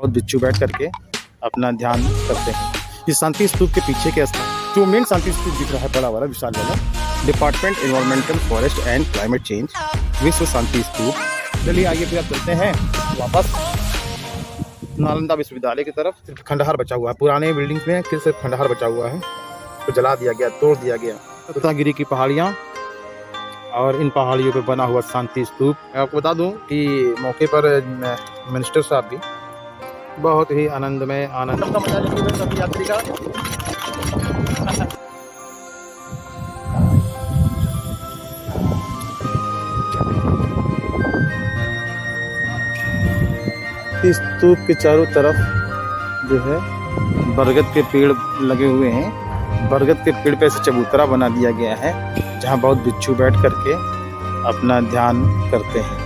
बहुत बिच्छू बैठ करके अपना ध्यान करते हैं। इस शांति स्तूप के पीछे के स्थान जो मेन शांति स्तूप दिख रहा है बड़ा वाला विशाल वाला, department environmental forest and climate change, Vishwa Shanti स्तूप। चलिए आगे फिर आप चलते हैं वापस नालंदा विश्वविद्यालय की तरफ। सिर्फ खंडहर बचा हुआ है, पुराने बिल्डिंग्स में फिर सिर्फ खंडहर बचा हुआ है, तो जला दिया गया, तोड़ दिया गया। रत्नागिरी की पहाड़ियाँ और इन पहाड़ियों पे बना हुआ शांति स्तूप। मैं आपको बता दूं कि मौके पर मिनिस्टर साहब भी बहुत ही आनंदमय आनंद का मजा लेते हुए सभी यात्री का। इस स्तूप के चारों तरफ जो है बरगद के पेड़ लगे हुए हैं। बरगद के पेड़ पे ऐसे चबूतरा बना दिया गया है जहाँ बहुत बिच्छू बैठ करके अपना ध्यान करते हैं।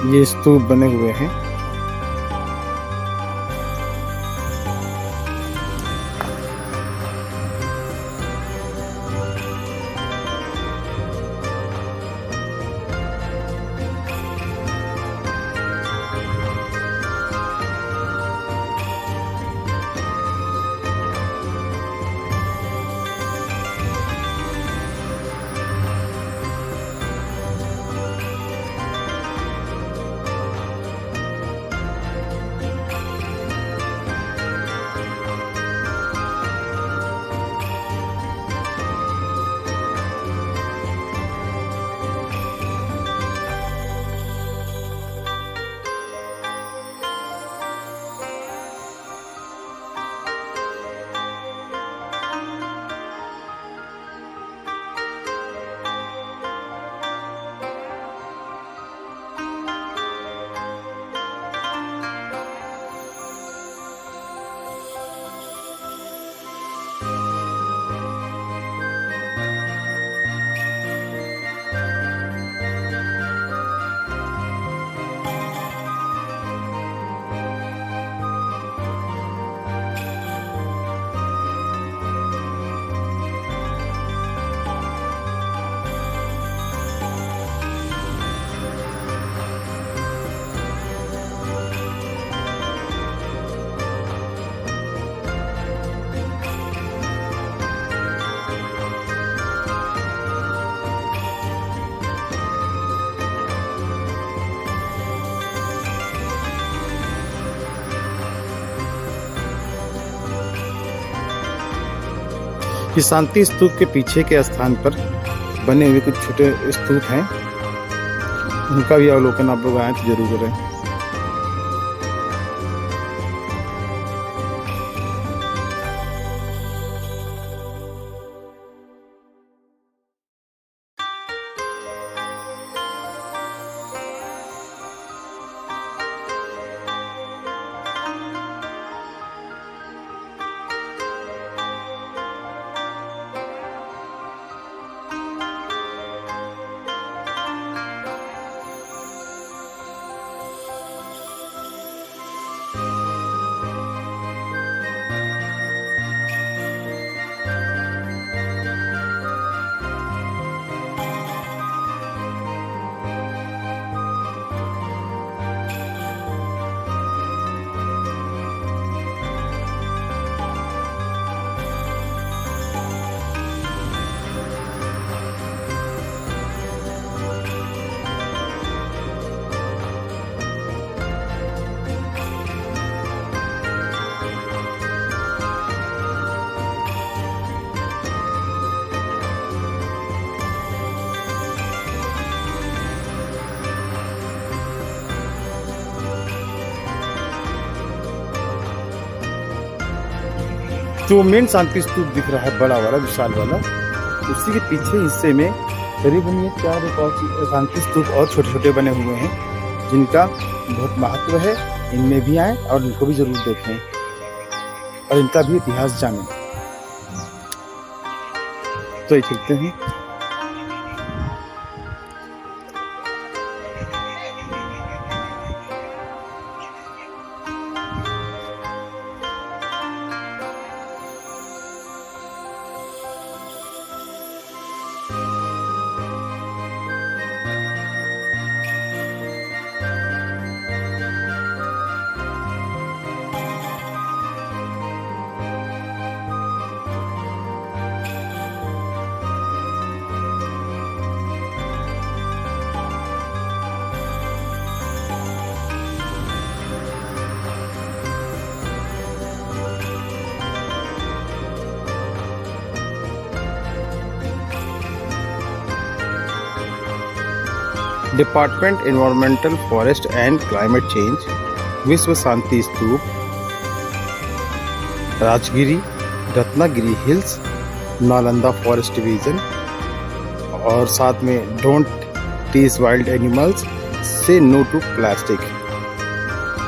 ये स्तूप बने हुए हैं। कि शांति स्तूप के पीछे के स्थान पर बने हुए कुछ छोटे स्तूप हैं, उनका भी अवलोकन आप लोग आए तो जरूर करें। जो मेन शांति स्तूप दिख रहा है बड़ा वाला विशाल वाला, उसी के पीछे हिस्से में करीबन ये 4 शांति स्तूप और छोटे छोटे बने हुए हैं, जिनका बहुत महत्व है। इनमें भी आए और इनको भी जरूर देखें और इनका भी इतिहास जानें। तो ये चलते हैं। Department environmental forest and climate change, Vishwa Shanti Stupa, Rajgiri, Ratnagiri hills, Nalanda forest division, और साथ में don't tease wild animals, say no to plastic.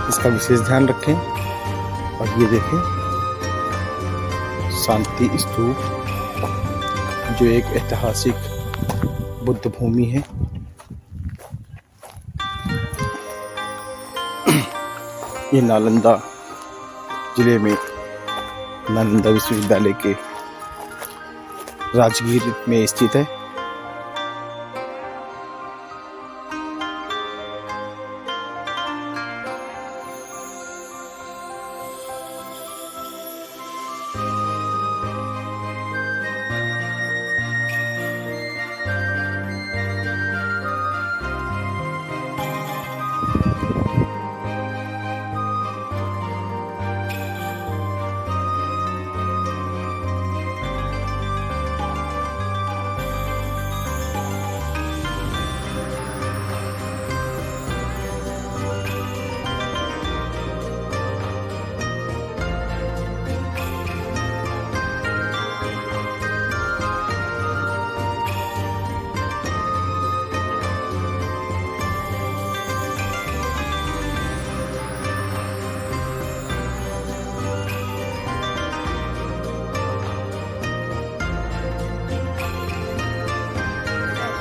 इसका विशेष ध्यान रखें। और ये देखें शांति स्तूप, जो एक ऐतिहासिक बुद्ध भूमि है। ये नालंदा जिले में नालंदा विश्वविद्यालय के राजगीर में स्थित है।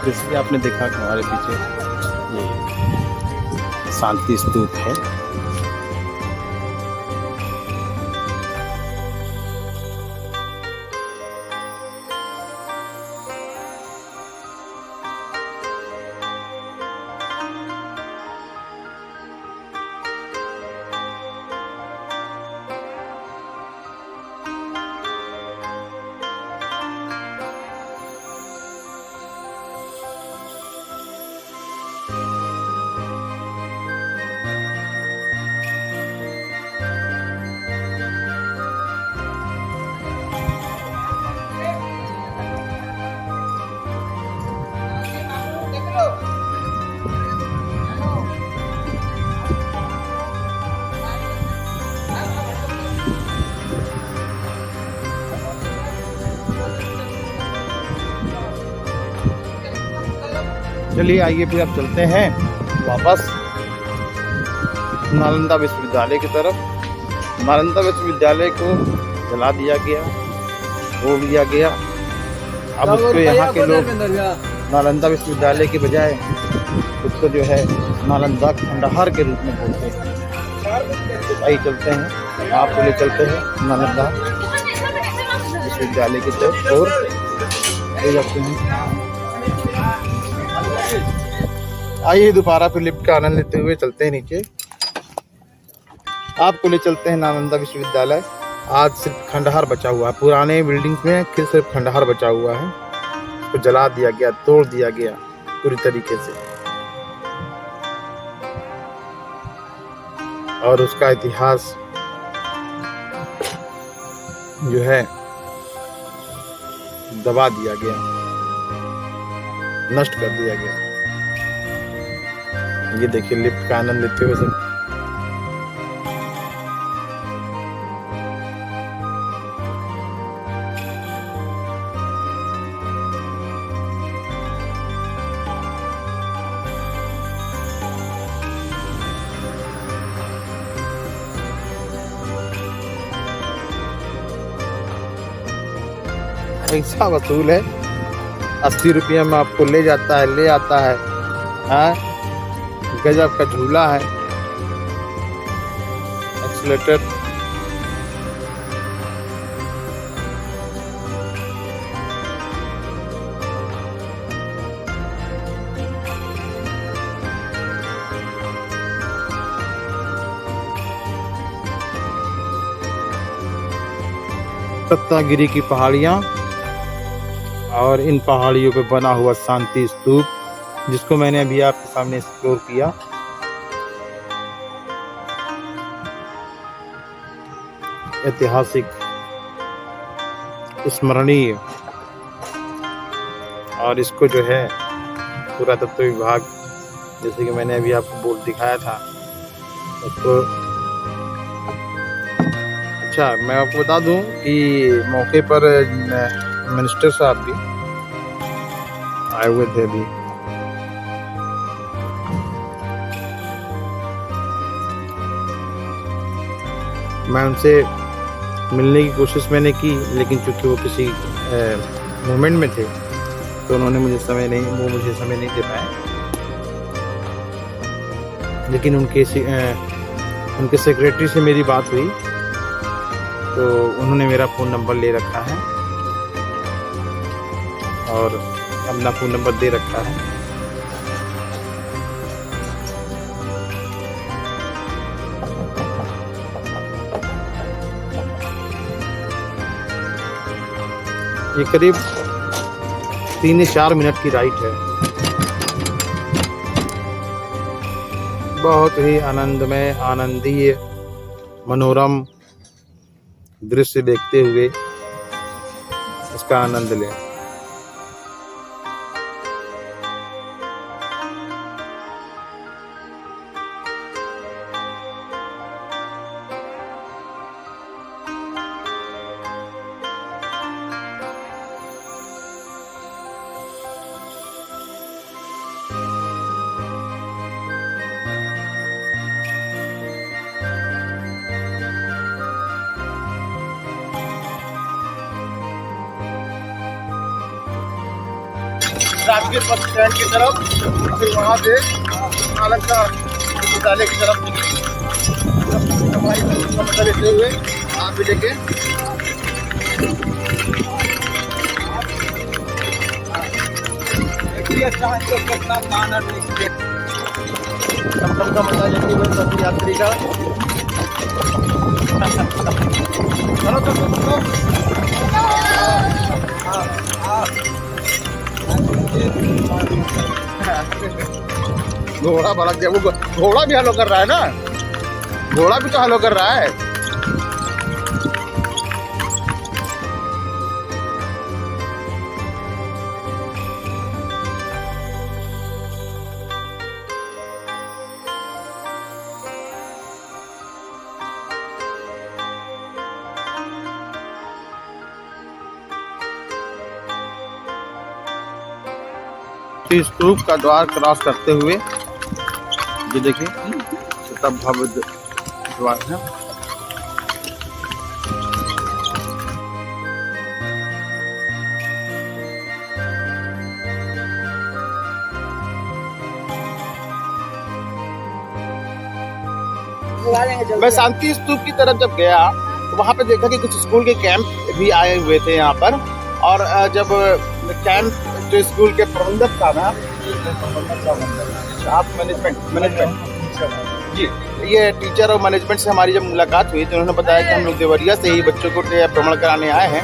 जैसे आपने देखा कि हमारे पीछे ये शांति स्तूप है। चलिए आइए फिर अब चलते हैं वापस नालंदा विश्वविद्यालय की तरफ। नालंदा विश्वविद्यालय को जला दिया गया, तोड़ दिया गया। अब उसको यहाँ के लोग नालंदा विश्वविद्यालय के बजाय उसको जो है नालंदा खंडहर के रूप में बोलते हैं। आइए चलते हैं, आपको ले चलते हैं नालंदा विश्वविद्यालय की तरफ और ले जाते हैं। आइए दोबारा फिर लिफ्ट का आनंद लेते हुए चलते हैं नीचे। आपको ले चलते हैं नालंदा विश्वविद्यालय। आज सिर्फ खंडहर बचा हुआ है, पुराने बिल्डिंग्स में फिर सिर्फ खंडहर बचा हुआ है। उसको जला दिया गया, तोड़ दिया गया पूरी तरीके से, और उसका इतिहास जो है दबा दिया गया, नष्ट कर दिया गया। ये देखिए लिफ्ट का आनंद लेते हुए सब। पैसा वसूल है, 80 रुपये में आपको ले जाता है, ले आता है। हाँ, गजब का झूला है, एक्सीलेटर। रत्नागिरी की पहाड़ियाँ और इन पहाड़ियों पे बना हुआ शांति स्तूप, जिसको मैंने अभी आपके सामने एक्सप्लोर किया। ऐतिहासिक, स्मरणीय, और इसको जो है पुरातत्व विभाग, जैसे कि मैंने अभी आपको बोर्ड दिखाया था उसको। अच्छा, मैं आपको बता दूं कि मौके पर मिनिस्टर साहब भी आए हुए थे अभी। मैं उनसे मिलने की कोशिश मैंने की, लेकिन चूंकि वो किसी मूवमेंट में थे तो उन्होंने मुझे समय नहीं दे पाए। लेकिन उनके सेक्रेटरी से मेरी बात हुई तो उन्होंने मेरा फ़ोन नंबर ले रखा है और अपना फ़ोन नंबर दे रखा है। ये करीब 3 या 4 मिनट की राइड है। बहुत ही आनंदमय, आनंदीय, मनोरम दृश्य देखते हुए इसका आनंद लें। राजगीर बस स्टैंड की तरफ, फिर वहाँ से नालंदा विश्वविद्यालय की तरफ निकले लेते हुए आप भी लेके का मजा लेते हुए सभी यात्री का। चलो तो घोड़ा भड़क गया। वो घोड़ा भी हलो कर रहा है ना, घोड़ा भी तो हलो कर रहा है। शांति स्तूप का द्वार क्रॉस करते हुए ये देखिए कितना भव्य द्वार है। मैं शांति स्तूप की तरफ जब गया तो वहाँ पे देखा कि कुछ स्कूल के कैंप भी आए हुए थे यहाँ पर। और जब कैंप जो स्कूल के प्रबंधक था ना, आप मैनेजमेंट जी, ये टीचर और मैनेजमेंट से हमारी जब मुलाकात हुई तो उन्होंने बताया कि हम लोग देवरिया से ही बच्चों को भ्रमण कराने आए हैं।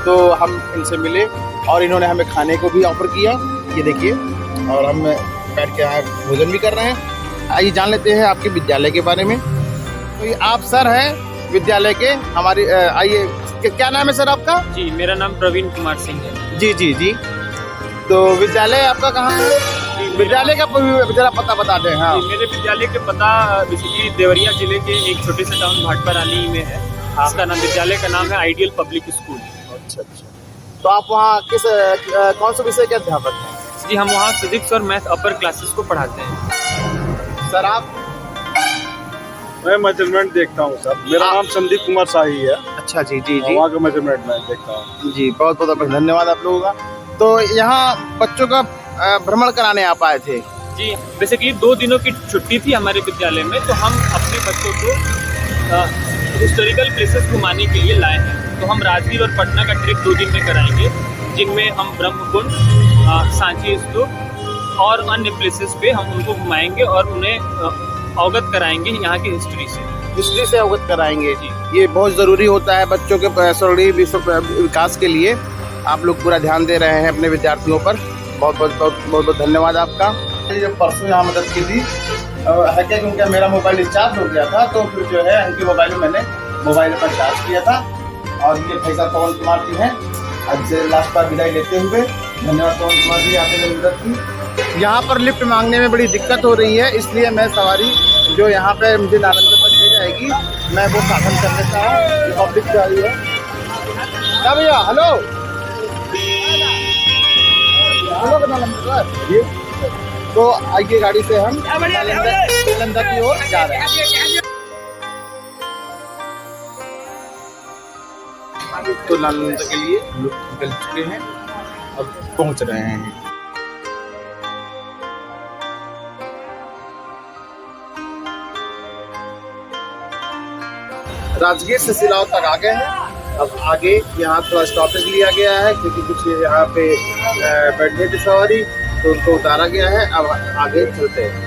तो हम इनसे मिले और इन्होंने हमें खाने को भी ऑफर किया, ये देखिए, और हम बैठ के यहाँ भोजन भी कर रहे हैं। आइए जान लेते हैं आपके विद्यालय के बारे में। तो ये आप सर हैं विद्यालय के हमारी, आइए क्या नाम है सर आपका? जी, मेरा नाम प्रवीण कुमार सिंह है। जी जी जी। तो विद्यालय आपका कहाँ है? विद्यालय का जरा पता बता दें। हाँ, मेरे विद्यालय के पता बेसिकली देवरिया जिले के एक छोटे से टाउन भाटपारानी में है। इसका नाम, विद्यालय का नाम है आइडियल पब्लिक स्कूल। अच्छा अच्छा। तो आप वहाँ किस कौन से विषय के अध्यापक हैं? जी, हम वहाँ फिजिक्स और मैथ अपर क्लासेस को पढ़ाते हैं। सर आप? मैं मेजरमेंट देखता हूँ सर। मेरा नाम संदीप कुमार शाही है। अच्छा जी जी जी। वहाँ का मेजरमेंट मैं देखता हूँ जी। बहुत बहुत धन्यवाद आप लोगों का। तो यहाँ बच्चों का भ्रमण कराने आप आए थे? जी, बेसिकली 2 दिनों की छुट्टी थी हमारे विद्यालय में, तो हम अपने बच्चों को हिस्टोरिकल प्लेसेस घुमाने के लिए लाए हैं। तो हम राजगीर और पटना का ट्रिप 2 दिन में कराएंगे, जिनमें हम ब्रह्मकुंड, सांची स्तूप और अन्य प्लेसेस पे हम उनको घुमाएंगे और उन्हें अवगत कराएंगे यहाँ की हिस्ट्री से अवगत कराएंगे। ये बहुत ज़रूरी होता है बच्चों के सर्वांगीण विकास के लिए। आप लोग पूरा ध्यान दे रहे हैं अपने विद्यार्थियों पर। बहुत बहुत धन्यवाद आपका। जब परसों यहाँ मदद की थी है क्या, क्योंकि मेरा मोबाइल डिस्चार्ज हो गया था, तो फिर जो है उनके मोबाइल में मैंने मोबाइल पर चार्ज किया था। और ये भाई साहब पवन कुमार जी हैं, आज से लास्ट बार विदाई लेते हुए। धन्यवाद पवन कुमार जी, आपने मदद की। यहाँ पर लिफ्ट मांगने में बड़ी दिक्कत हो रही है, इसलिए मैं सवारी जो यहाँ पे मुझे नालंदा तक ले जाएगी, मैं वो साधन कर लेता हूँ। पब्लिक जा रही है क्या भैया? हेलो हेलो नालंदा जी। तो आइए, गाड़ी से हम नालंदा की ओर जा रहे हैं। तो नालंदा के लिए हम लोग निकल चुके हैं, अब पहुँच रहे हैं। राजगीर से सिलाव तक आ गए हैं। अब आगे यहाँ थोड़ा स्टॉपेज लिया गया है, क्योंकि कुछ यहाँ पे बैठने की सवारी, तो उनको उतारा गया है। अब आगे चलते हैं।